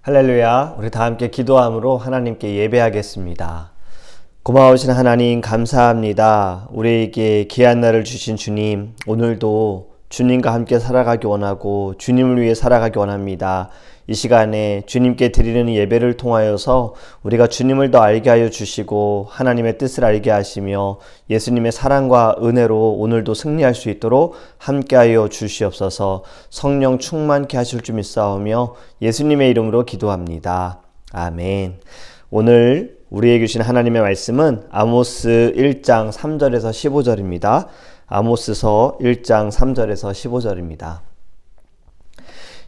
할렐루야. 우리 다 함께 기도함으로 하나님께 예배하겠습니다. 고마우신 하나님 감사합니다. 우리에게 귀한 날을 주신 주님, 오늘도 주님과 함께 살아가기 원하고 주님을 위해 살아가기 원합니다. 이 시간에 주님께 드리는 예배를 통하여서 우리가 주님을 더 알게 하여 주시고 하나님의 뜻을 알게 하시며 예수님의 사랑과 은혜로 오늘도 승리할 수 있도록 함께 하여 주시옵소서. 성령 충만케 하실 줄 믿사오며 예수님의 이름으로 기도합니다. 아멘. 오늘 우리에게 주신 하나님의 말씀은 아모스 1장 3절에서 15절입니다. 아모스서 1장 3절에서 15절입니다.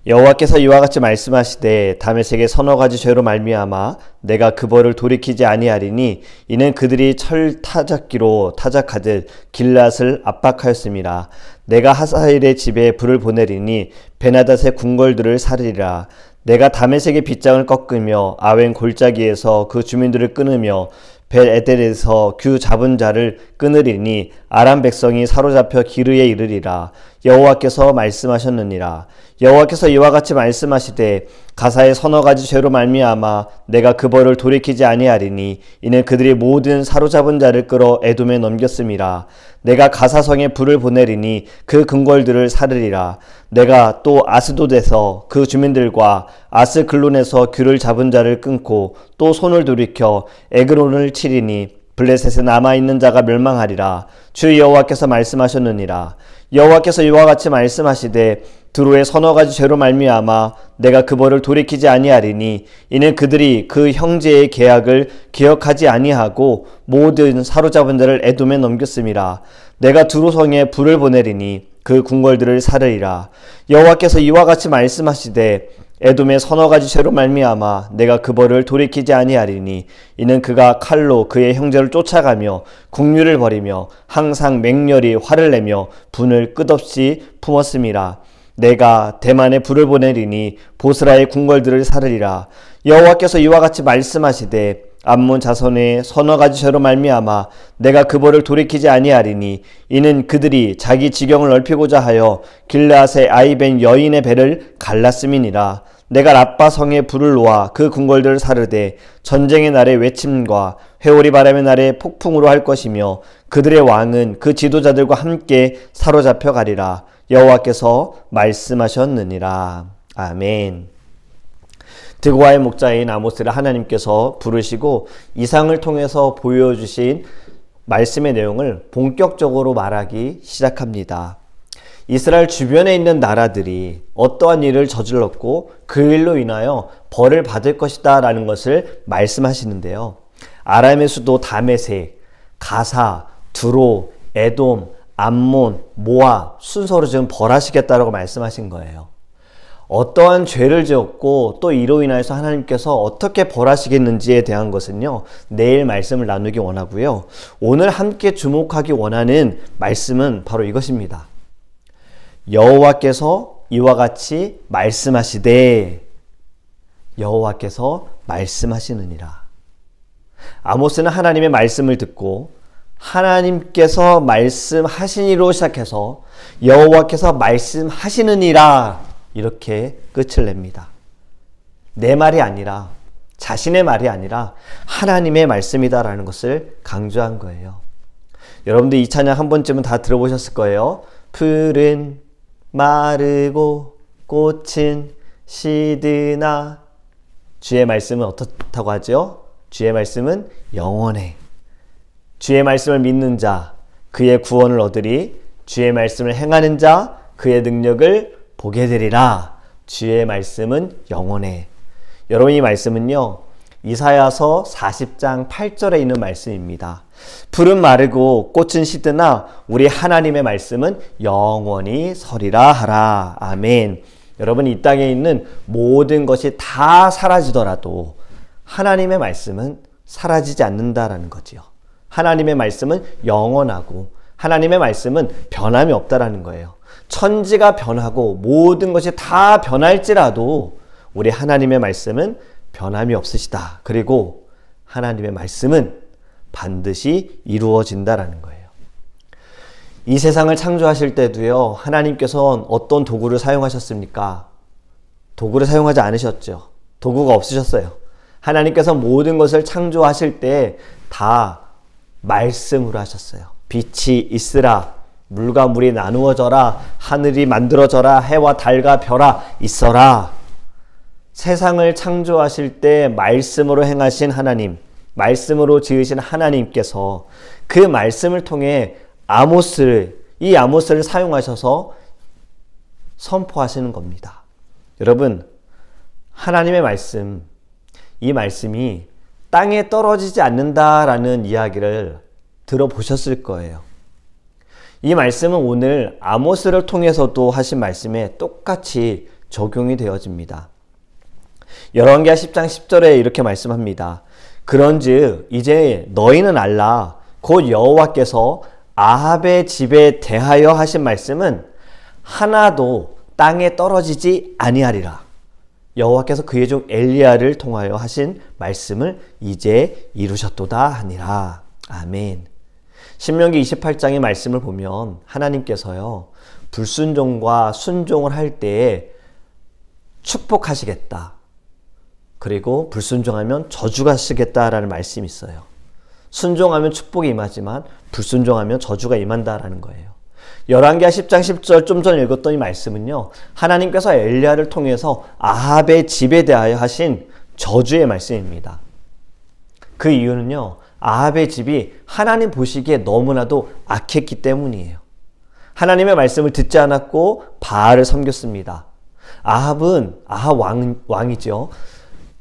여호와께서 이와 같이 말씀하시되 다메섹의 서너 가지 죄로 말미암아 내가 그 벌을 돌이키지 아니하리니 이는 그들이 철 타작기로 타작하듯 길앗을 압박하였음이라. 내가 하사엘의 집에 불을 보내리니 베나닷의 궁궐들을 사르리라. 내가 다메섹의 빗장을 꺾으며 아웬 골짜기에서 그 주민들을 끊으며 벳에델에서 그 잡은 자를 끊으리니 아람 백성이 사로잡혀 기르에 이르리라. 여호와께서 말씀하셨느니라. 여호와께서 이와 같이 말씀하시되 가사의 서너 가지 죄로 말미암아 내가 그 벌을 돌이키지 아니하리니 이는 그들이 모든 사로잡은 자를 끌어 에돔에 넘겼음이라. 내가 가사성에 불을 보내리니 그 궁궐들을 사르리라. 내가 또 아스돗에서 그 주민들과 아스글론에서 귤을 잡은 자를 끊고 또 손을 돌이켜 에그론을 치리니 블레셋에 남아있는 자가 멸망하리라. 주 여호와께서 말씀하셨느니라. 여호와께서 이와 같이 말씀하시되 두로의 서너 가지 죄로 말미암아 내가 그 벌을 돌이키지 아니하리니 이는 그들이 그 형제의 계약을 기억하지 아니하고 모든 사로잡은 자를 에돔에 넘겼음이라. 내가 두로성에 불을 보내리니 그 궁궐들을 사르리라. 여호와께서 이와 같이 말씀하시되 에돔의 서너 가지 죄로 말미암아 내가 그 벌을 돌이키지 아니하리니 이는 그가 칼로 그의 형제를 쫓아가며 국류를 벌이며 항상 맹렬히 화를 내며 분을 끝없이 품었음이라. 내가 대만에 불을 보내리니 보스라의 궁궐들을 사르리라. 여호와께서 이와 같이 말씀하시되 암몬 자손의 서너 가지 죄로 말미암아 내가 그 벌을 돌이키지 아니하리니 이는 그들이 자기 지경을 넓히고자 하여 길르앗의 아이벤 여인의 배를 갈랐음이니라. 내가 라빠 성에 불을 놓아 그 궁궐들을 사르되 전쟁의 날의 외침과 회오리 바람의 날의 폭풍으로 할 것이며 그들의 왕은 그 지도자들과 함께 사로잡혀 가리라. 여호와께서 말씀하셨느니라. 아멘. 드고아의 목자인 아모스를 하나님께서 부르시고 이상을 통해서 보여주신 말씀의 내용을 본격적으로 말하기 시작합니다. 이스라엘 주변에 있는 나라들이 어떠한 일을 저질렀고 그 일로 인하여 벌을 받을 것이다 라는 것을 말씀하시는데요. 아람의 수도 다메섹, 가사, 두로, 에돔, 암몬, 모압 순서로 지금 벌하시겠다라고 말씀하신 거예요. 어떠한 죄를 지었고 또 이로 인하여서 하나님께서 어떻게 벌하시겠는지에 대한 것은요, 내일 말씀을 나누기 원하고요. 오늘 함께 주목하기 원하는 말씀은 바로 이것입니다. 여호와께서 이와 같이 말씀하시되 여호와께서 말씀하시느니라. 아모스는 하나님의 말씀을 듣고 하나님께서 말씀하시니로 시작해서 여호와께서 말씀하시느니라 이렇게 끝을 냅니다. 내 말이 아니라 자신의 말이 아니라 하나님의 말씀이다라는 것을 강조한 거예요. 여러분들 이 찬양 한 번쯤은 다 들어보셨을 거예요. 풀은 마르고 꽃은 시드나 주의 말씀은 어떻다고 하죠? 주의 말씀은 영원해. 주의 말씀을 믿는 자 그의 구원을 얻으리. 주의 말씀을 행하는 자 그의 능력을 보게 되리라. 주의 말씀은 영원해. 여러분 이 말씀은요, 이사야서 40장 8절에 있는 말씀입니다. 풀은 마르고 꽃은 시드나 우리 하나님의 말씀은 영원히 서리라 하라. 아멘. 여러분 이 땅에 있는 모든 것이 다 사라지더라도 하나님의 말씀은 사라지지 않는다라는 거지요. 하나님의 말씀은 영원하고 하나님의 말씀은 변함이 없다라는 거예요. 천지가 변하고 모든 것이 다 변할지라도 우리 하나님의 말씀은 변함이 없으시다. 그리고 하나님의 말씀은 반드시 이루어진다라는 거예요. 이 세상을 창조하실 때도요, 하나님께서는 어떤 도구를 사용하셨습니까? 도구를 사용하지 않으셨죠. 도구가 없으셨어요. 하나님께서 모든 것을 창조하실 때 다 말씀으로 하셨어요. 빛이 있으라, 물과 물이 나누어져라, 하늘이 만들어져라, 해와 달과 별아 있어라. 세상을 창조하실 때 말씀으로 행하신 하나님, 말씀으로 지으신 하나님께서 그 말씀을 통해 이 아모스를 사용하셔서 선포하시는 겁니다. 여러분, 하나님의 말씀, 이 말씀이 땅에 떨어지지 않는다라는 이야기를 들어보셨을 거예요. 이 말씀은 오늘 아모스를 통해서도 하신 말씀에 똑같이 적용이 되어집니다. 열왕기하 10장 10절에 이렇게 말씀합니다. 그런즉 이제 너희는 알라, 곧 여호와께서 아합의 집에 대하여 하신 말씀은 하나도 땅에 떨어지지 아니하리라. 여호와께서 그의 종 엘리야를 통하여 하신 말씀을 이제 이루셨도다 하니라. 아멘. 신명기 28장의 말씀을 보면 하나님께서요, 불순종과 순종을 할 때에 축복하시겠다. 그리고 불순종하면 저주가 쓰겠다라는 말씀이 있어요. 순종하면 축복이 임하지만 불순종하면 저주가 임한다라는 거예요. 열왕기하 10장 10절 좀 전에 읽었던 이 말씀은요, 하나님께서 엘리야를 통해서 아합의 집에 대하여 하신 저주의 말씀입니다. 그 이유는요, 아합의 집이 하나님 보시기에 너무나도 악했기 때문이에요. 하나님의 말씀을 듣지 않았고 바알을 섬겼습니다. 아합 왕이죠.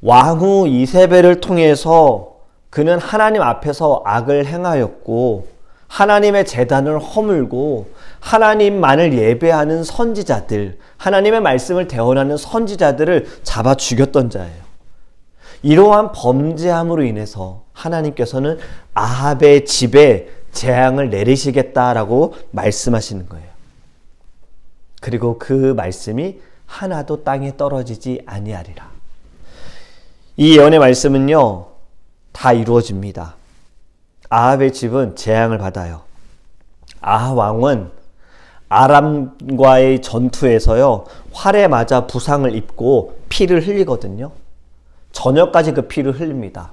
왕후 이세벨을 통해서 그는 하나님 앞에서 악을 행하였고 하나님의 제단을 허물고 하나님만을 예배하는 선지자들, 하나님의 말씀을 대언하는 선지자들을 잡아 죽였던 자예요. 이러한 범죄함으로 인해서 하나님께서는 아합의 집에 재앙을 내리시겠다라고 말씀하시는 거예요. 그리고 그 말씀이 하나도 땅에 떨어지지 아니하리라. 이 예언의 말씀은요, 다 이루어집니다. 아합의 집은 재앙을 받아요. 아합 왕은 아람과의 전투에서요, 활에 맞아 부상을 입고 피를 흘리거든요. 저녁까지 그 피를 흘립니다.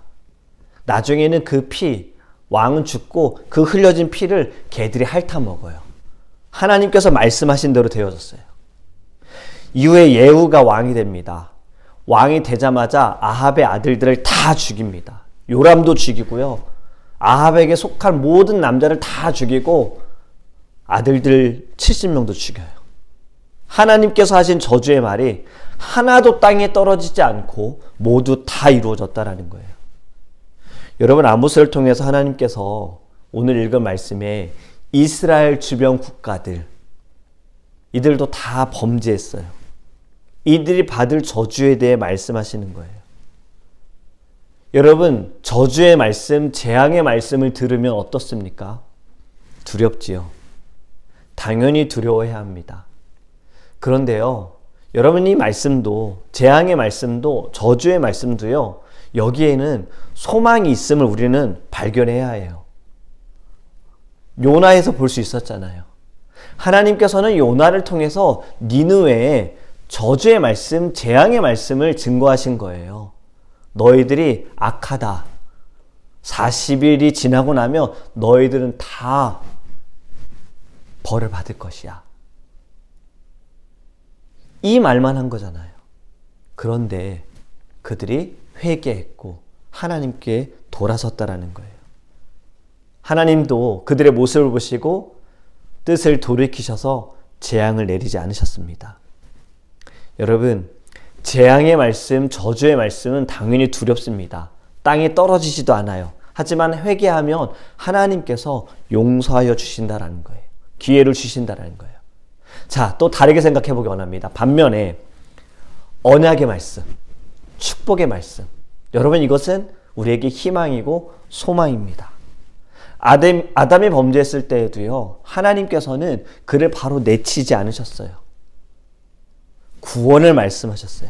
나중에는 그 피, 왕은 죽고 그 흘려진 피를 개들이 핥아 먹어요. 하나님께서 말씀하신 대로 되어졌어요. 이후에 예후가 왕이 됩니다. 왕이 되자마자 아합의 아들들을 다 죽입니다. 요람도 죽이고요. 아합에게 속한 모든 남자를 다 죽이고 아들들 70명도 죽여요. 하나님께서 하신 저주의 말이 하나도 땅에 떨어지지 않고 모두 다 이루어졌다라는 거예요. 여러분, 아모스를 통해서 하나님께서 오늘 읽은 말씀에 이스라엘 주변 국가들, 이들도 다 범죄했어요. 이들이 받을 저주에 대해 말씀하시는 거예요. 여러분, 저주의 말씀, 재앙의 말씀을 들으면 어떻습니까? 두렵지요. 당연히 두려워해야 합니다. 그런데요, 여러분, 이 말씀도, 재앙의 말씀도, 저주의 말씀도요, 여기에는 소망이 있음을 우리는 발견해야 해요. 요나에서 볼 수 있었잖아요. 하나님께서는 요나를 통해서 니느웨에 저주의 말씀, 재앙의 말씀을 증거하신 거예요. 너희들이 악하다. 40일이 지나고 나면 너희들은 다 벌을 받을 것이야. 이 말만 한 거잖아요. 그런데 그들이 회개했고 하나님께 돌아섰다라는 거예요. 하나님도 그들의 모습을 보시고 뜻을 돌이키셔서 재앙을 내리지 않으셨습니다. 여러분, 재앙의 말씀, 저주의 말씀은 당연히 두렵습니다. 땅에 떨어지지도 않아요. 하지만 회개하면 하나님께서 용서하여 주신다라는 거예요. 기회를 주신다라는 거예요. 자, 또 다르게 생각해 보기 원합니다. 반면에 언약의 말씀, 축복의 말씀, 여러분, 이것은 우리에게 희망이고 소망입니다. 아담이 범죄했을 때에도요, 하나님께서는 그를 바로 내치지 않으셨어요. 구원을 말씀하셨어요.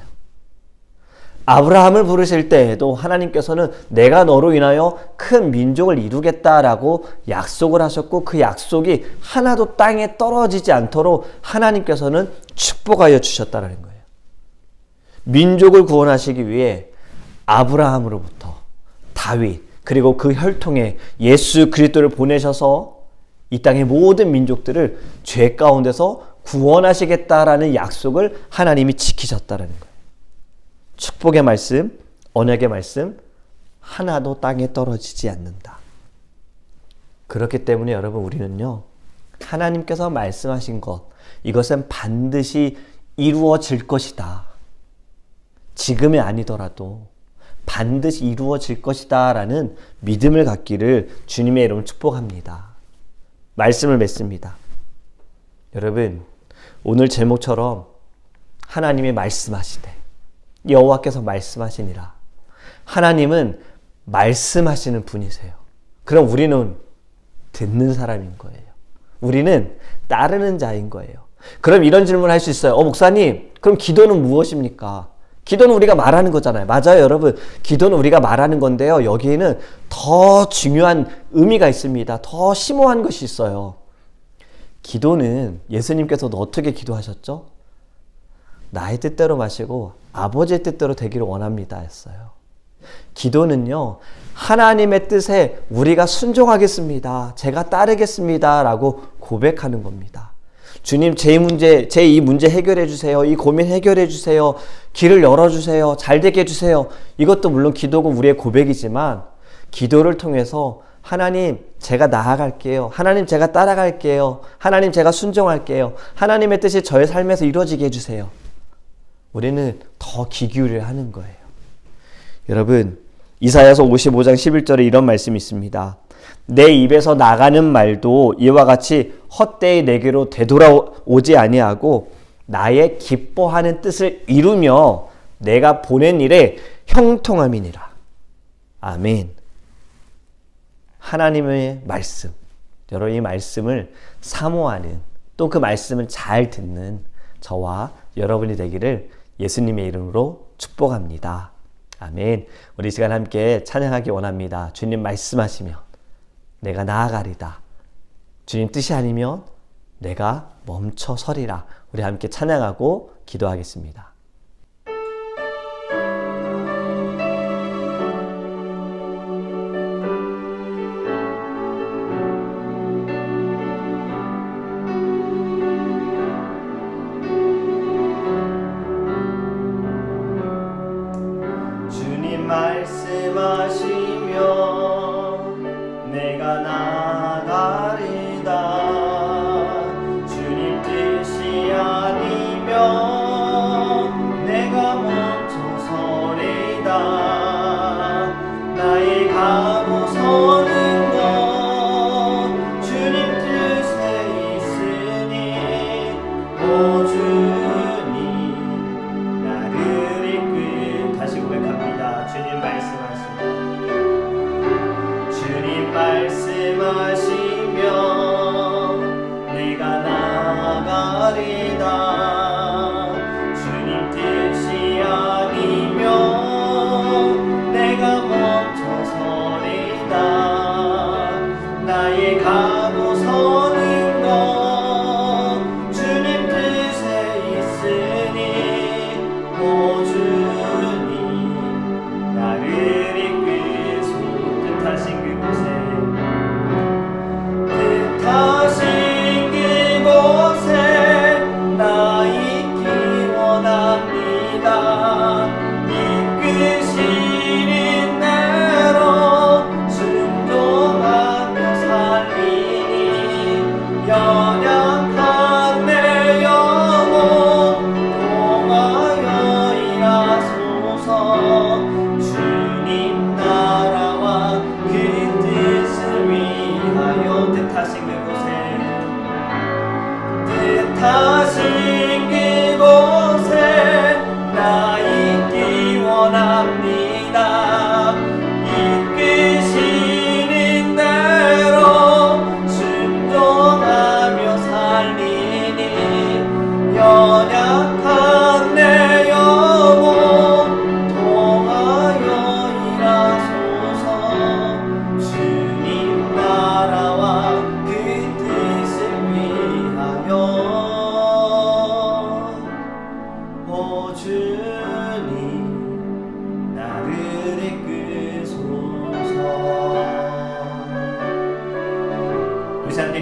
아브라함을 부르실 때에도 하나님께서는 내가 너로 인하여 큰 민족을 이루겠다라고 약속을 하셨고, 그 약속이 하나도 땅에 떨어지지 않도록 하나님께서는 축복하여 주셨다는 거예요. 민족을 구원하시기 위해 아브라함으로부터 다윗 그리고 그 혈통에 예수 그리스도를 보내셔서 이 땅의 모든 민족들을 죄 가운데서 구원하시겠다라는 약속을 하나님이 지키셨다는 거예요. 축복의 말씀, 언약의 말씀 하나도 땅에 떨어지지 않는다. 그렇기 때문에 여러분 우리는요, 하나님께서 말씀하신 것, 이것은 반드시 이루어질 것이다. 지금이 아니더라도 반드시 이루어질 것이다 라는 믿음을 갖기를 주님의 이름으로 축복합니다. 말씀을 맺습니다. 여러분, 오늘 제목처럼 하나님이 말씀하시되 여호와께서 말씀하시니라. 하나님은 말씀하시는 분이세요. 그럼 우리는 듣는 사람인 거예요. 우리는 따르는 자인 거예요. 그럼 이런 질문을 할 수 있어요. 목사님, 그럼 기도는 무엇입니까? 기도는 우리가 말하는 거잖아요. 맞아요, 여러분. 기도는 우리가 말하는 건데요. 여기에는 더 중요한 의미가 있습니다. 더 심오한 것이 있어요. 기도는 예수님께서도 어떻게 기도하셨죠? 나의 뜻대로 마시고 아버지의 뜻대로 되기를 원합니다 했어요. 기도는요, 하나님의 뜻에 우리가 순종하겠습니다. 제가 따르겠습니다. 라고 고백하는 겁니다. 주님, 제 이 문제 해결해 주세요. 이 고민 해결해 주세요. 길을 열어주세요. 잘 되게 해주세요. 이것도 물론 기도고 우리의 고백이지만 기도를 통해서 하나님, 제가 나아갈게요. 하나님, 제가 따라갈게요. 하나님, 제가 순종할게요. 하나님의 뜻이 저의 삶에서 이루어지게 해주세요. 우리는 더 귀 기울여야 하는 거예요. 여러분, 이사야서 55장 11절에 이런 말씀이 있습니다. 내 입에서 나가는 말도 이와 같이 헛되이 내게로 되돌아오지 아니하고 나의 기뻐하는 뜻을 이루며 내가 보낸 일에 형통함이니라. 아멘. 하나님의 말씀, 여러분 이 말씀을 사모하는, 또 그 말씀을 잘 듣는 저와 여러분이 되기를 예수님의 이름으로 축복합니다. 아멘. 우리 이 시간 함께 찬양하기 원합니다. 주님 말씀하시면 내가 나아가리다. 주님 뜻이 아니면 내가 멈춰 서리라. 우리 함께 찬양하고 기도하겠습니다. 주님 말씀하시면 내가 나아가리다. 주님 뜻이 아니면 내가 멈춰 서리다. 나의 가고 서는 것 주님 뜻에 있으니 오 주님 나를 이끌. 다시 고백합니다. 주님 말씀하시면 주님 말씀하시면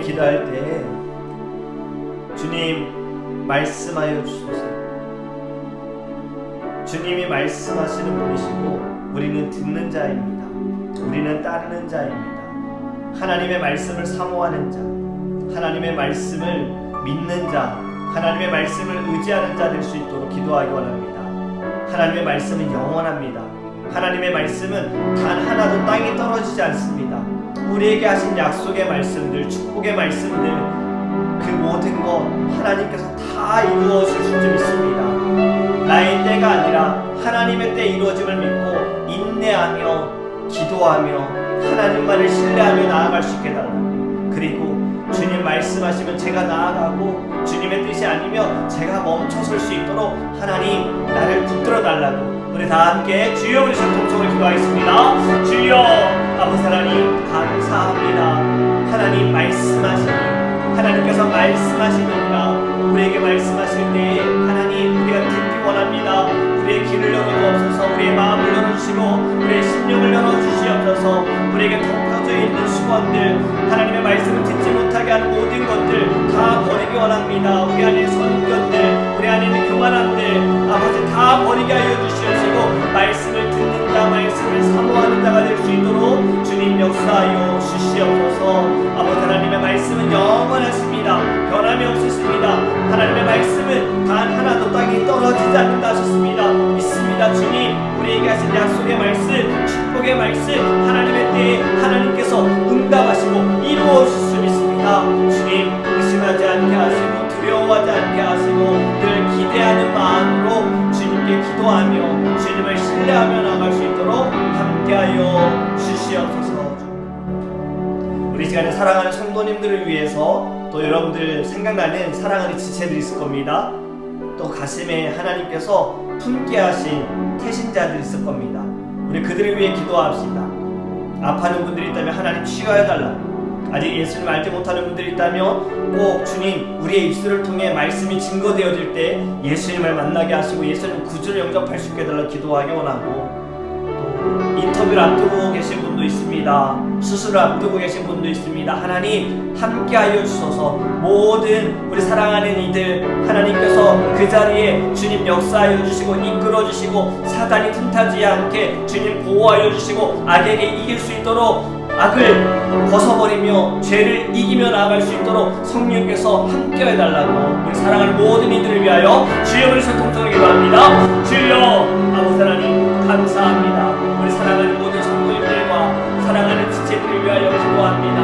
기도할 때 주님 말씀하여 주소서. 주님이 말씀하시는 분이시고 우리는 듣는 자입니다. 우리는 따르는 자입니다. 하나님의 말씀을 사모하는 자, 하나님의 말씀을 믿는 자, 하나님의 말씀을 의지하는 자 될 수 있도록 기도하기 원합니다. 하나님의 말씀은 영원합니다. 하나님의 말씀은 단 하나도 땅에 떨어지지 않습니다. 우리에게 하신 약속의 말씀들, 축복의 말씀들, 그 모든 것 하나님께서 다 이루어질 줄 믿습니다. 나의 때가 아니라 하나님의 때 이루어짐을 믿고 인내하며 기도하며 하나님만을 신뢰하며 나아갈 수 있게 달라고. 그리고 주님 말씀하시면 제가 나아가고 주님의 뜻이 아니면 제가 멈춰설 수 있도록 하나님 나를 붙들어 달라고. 우리 다 함께 주여 우리 통성을 기도하겠습니다. 주여 아버지 하나님 감사합니다. 하나님 말씀하시니 하나님께서 말씀하시느니라 우리에게 말씀하실 때에 하나님 우리가 듣기 원합니다. 우리의 귀를 열어주옵소서. 우리의 마음을 열어주시고 우리의 심령을 열어주시옵소서. 우리에게 덮여져 있는 수건들 하나님의 말씀을 듣지 못하게 하는 모든 것들 다 버리기 원합니다. 우리 안에 선견들 우리 안에 있는 교만함들 아버지 다 버리게 하여 주시옵시고 말씀을 듣는 자 말씀을 사모하는 자가 될 수 있도록 주님 역사하여 주시옵소서. 아버지 하나님의 말씀은 영원하십니다. 변함이 없으십니다. 하나님의 말씀은 단 하나도 땅에 떨어지지 않는다 하셨습니다. 믿습니다. 주님 우리에게 하신 약속의 말씀 축복의 말씀 하나님의 때에 하나님께서 응답하시고 이루어질 수 믿습니다. 주님 의심하지 않게 하시고 두려워하지 않게 하시고 늘 기대하는 마음으로 주님께 기도하며 주님을 신뢰하며 나갈 수 있도록 함께하여 주시옵소서. 우리 시간에 사랑하는 성도님들을 위해서 또 여러분들 생각나는 사랑하는 지체들이 있을 겁니다. 또 가슴에 하나님께서 품게 하신 태신자들이 있을 겁니다. 우리 그들을 위해 기도합시다. 아파하는 분들이 있다면 하나님 치유하여 달라고. 아직 예수님 알지 못하는 분들이 있다면 꼭 주님 우리의 입술을 통해 말씀이 증거되어질 때 예수님을 만나게 하시고 예수님 구주를 영접할 수 있게 해달라고 기도하기 원하고, 인터뷰를 앞두고 계신 분도 있습니다. 수술을 앞두고 계신 분도 있습니다. 하나님 함께하여 주소서. 모든 우리 사랑하는 이들 하나님께서 그 자리에 주님 역사하여 주시고 이끌어 주시고 사단이 틈타지 않게 주님 보호하여 주시고 악에게 이길 수 있도록 악을 벗어버리며 죄를 이기며 나아갈 수 있도록 성령께서 함께해 달라고 우리 사랑하는 모든 이들을 위하여 주여 그리스도 통성을 기도합니다. 주여 아버지 하나님 감사합니다. 우리 사랑하는 모든 성도님들과 사랑하는 지체들을 위하여 기도합니다.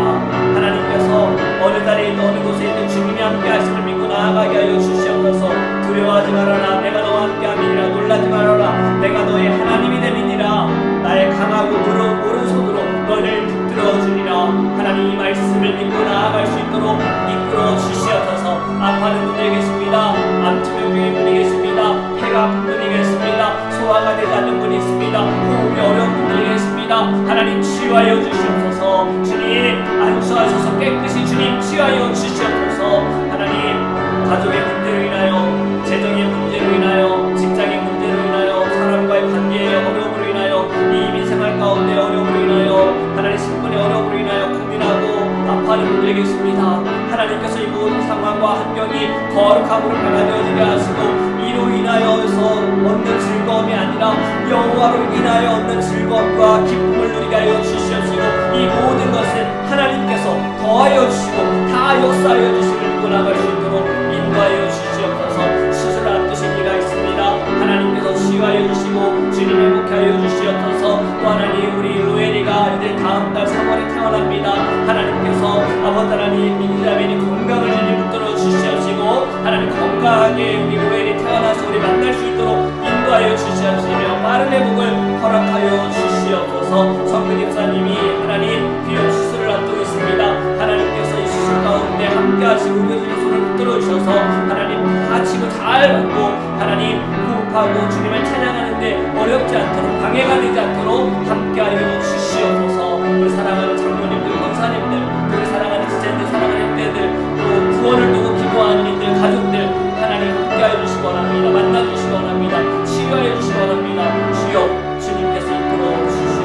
하나님께서 어느 자리에 있든 어느 곳에 있든 주님이 함께 하심을 믿고 나아가게 하여 주시옵소서. 두려워하지 말아라. 내가 너와 함께 함이니라. 놀라지 말아라. 내가 너의 하나님이 됨이니라. 나의 강하고 오른손으로 너를 붙들어주리라. 하나님 이 말씀을 믿고 나아갈 수 있도록 이끌어 주시옵소서. 아파하는 분들이 계십니다. 암투병 중인 분이 계십니다. 폐가 아픈 분이 계십니다. 소화가 되지 않는 분이 있습니다. 호흡이 어려운 분들이 계십니다. 하나님 치유하여 주시옵소서. 주님 안수하셔서 깨끗이 주님 치유하여 주시옵소서. 하나님 가족의 문제로 인하여 재정의 문제로 인하여 직장의 문제로 인하여 사람과의 관계의 어려움으로 인하여 이 민생활 가운데 어려움으로 인하여 하나님 신분의 어려움으로 인하여 고민하고 아파하는 분들이 계십니다. 하나님께서 이 모든 상황과 환경이 거룩함으로 변화되어지게 하시고 이로 인하여서 얻는 즐거움이 아니라 여호와로 인하여 얻는 즐거움과 기쁨을 누리게 하여 주시옵시고 이 모든 것을 하나님께서 더하여 주시고 다 역사하여 주시길 믿고 나갈 수 있도록 인도하여 주시옵소서. 수술을 앞두신 이가 있습니다. 하나님께서 치유하여 주시고 주님 행복해 하여 주시옵소서. 또 하나님 우리 로엘이가 이제 다음 달 3월에 태어납니다. 하나님께서 아버지 하나님 민자민이 건강을 주님 붙들어 주시옵시고 하나님 건강하게 우리 로엘이 태어나서 우리 만날 수 있도록 인도하여 주시옵시며 빠른 회복을 허락하여 주시옵소서. 성근 집사님이 하나님 비염 수술을 앞두고 있습니다. 하나님께서 이 수술 가운데 함께 하시고 의료진의 손을 붙들어 주셔서 하나님 다치고 잘 받고 하나님 호흡하고 주님을 찬양하는데 어렵지 않도록 방해가 되지 않도록 함께하여 주시옵소서. 우리 사랑하는 장로님들 권사님들 우리 사랑하는 지체들 사랑하는 때들 또 구원을 두고 기도하는 이들 가족들 하나님 함께하여 주시기 원합니다. 만나주시기 원합니다. 치유하여 주시기 원합니다. 주여 주님께서 이끌어 주시옵소서.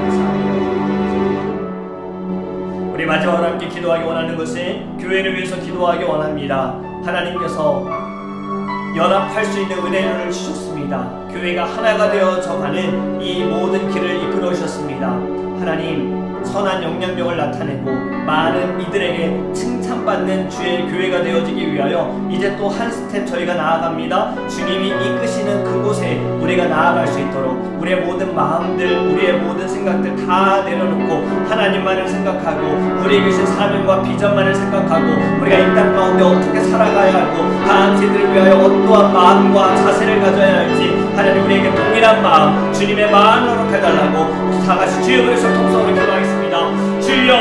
감사합니다. 우리 마지막으로 함께 기도하기 원하는 것은 교회를 위해서 기도하기 원합니다. 하나님께서 연합할 수 있는 은혜를 주셨습니다. 교회가 하나가 되어져 가는 이 모든 길을 이끌어 주셨습니다. 하나님, 선한 영향력을 나타내고 많은 이들에게 칭찬받는 주의 교회가 되어지기 위하여 이제 또 한 스텝 저희가 나아갑니다. 주님이 이끄시는 그곳에 우리가 나아갈 수 있도록 우리의 모든 마음들, 우리의 모든 생각들 다 내려놓고 하나님만을 생각하고 우리에게 주신 사명과 비전만을 생각하고 우리가 이 땅 가운데 어떻게 살아가야 하고 다음 세대를 위하여 어떠한 마음과 자세를 가져야 할지 하나님 우리에게 동일한 마음, 주님의 마음으로 해달라고 다 같이 주의 그리스도 통성으로 기도하겠습니다. 주여,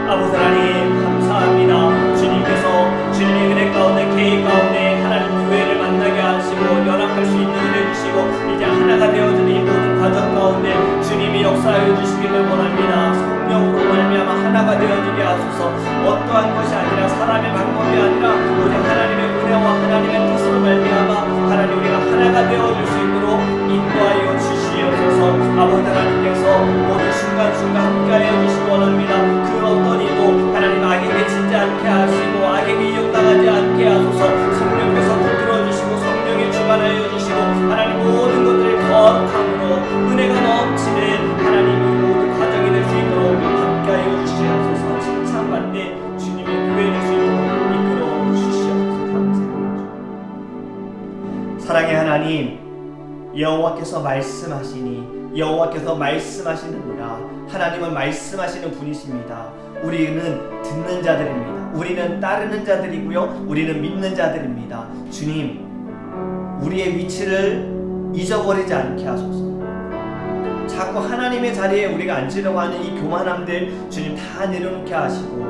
아버지 하나님 감사합니다. 주님께서 주님의 은혜 가운데 개인 가운데 하나님 교회를 만나게 하시고 연합할 수 있는 은혜 주시고 이제 하나가 되어지는 이 모든 과정 가운데 주님이 역사하여 주시기를 원합니다. 성령으로 말미암아 하나가 되어지게 하소서. 어떠한 것이 아니라 사람의 방법이 아니라 오직 하나님의 은혜와 하나님의 뜻으로 말미암아 하나님 우리가 하나가 되어질 수 있도록 인도하여 주시옵소서. 아버지 하나님께서 모든 순간순간 함께하여 주시기 원합니다. 그 어떤 이도 하나님 악에게 지지 않게 하시고 악에게 이용당하지 않게 하소서. 성령께서 붙들어 주시고 성령의 주관하여 주시고 하나님 모든 것들을 거룩함으로 은혜가 넘치는 하나님 이 모든 가정이 될 수 있도록 함께하여 주시옵소서. 칭찬받는 주님의 교회 될 수 있도록 이끌어 주시옵소서. 감사합니다. 사랑의 하나님, 여호와께서 말씀하시니 여호와께서 말씀하시느니라. 하나님은 말씀하시는 분이십니다. 우리는 듣는 자들입니다. 우리는 따르는 자들이고요, 우리는 믿는 자들입니다. 주님, 우리의 위치를 잊어버리지 않게 하소서. 자꾸 하나님의 자리에 우리가 앉으려고 하는 이 교만함들 주님 다 내려놓게 하시고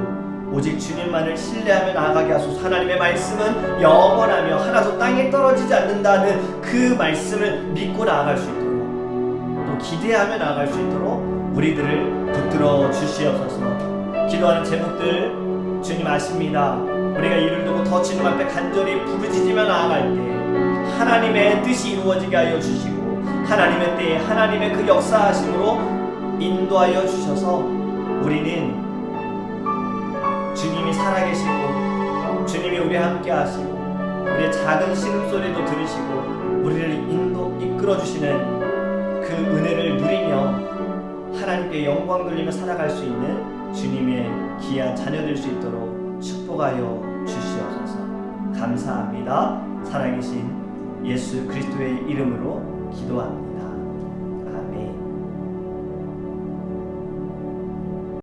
오직 주님만을 신뢰하며 나아가게 하소서. 하나님의 말씀은 영원하며 하나도 땅에 떨어지지 않는다는 그 말씀을 믿고 나아갈 수 있도록 또 기대하며 나아갈 수 있도록 우리들을 붙들어 주시옵소서. 기도하는 제목들 주님 아십니다. 우리가 이를 두고 더 주님 앞에 간절히 부르짖으며 나아갈 때 하나님의 뜻이 이루어지게 하여 주시고 하나님의 때에 하나님의 그 역사하심으로 인도하여 주셔서 우리는 주님이 살아계시고 주님이 우리와 함께 하시고 우리의 작은 신음소리도 들으시고 우리를 이끌어주시는 그 은혜를 누리며 하나님께 영광 돌리며 살아갈 수 있는 주님의 귀한 자녀 될 수 있도록 축복하여 주시옵소서. 감사합니다. 살아계신 예수 그리스도의 이름으로 기도합니다.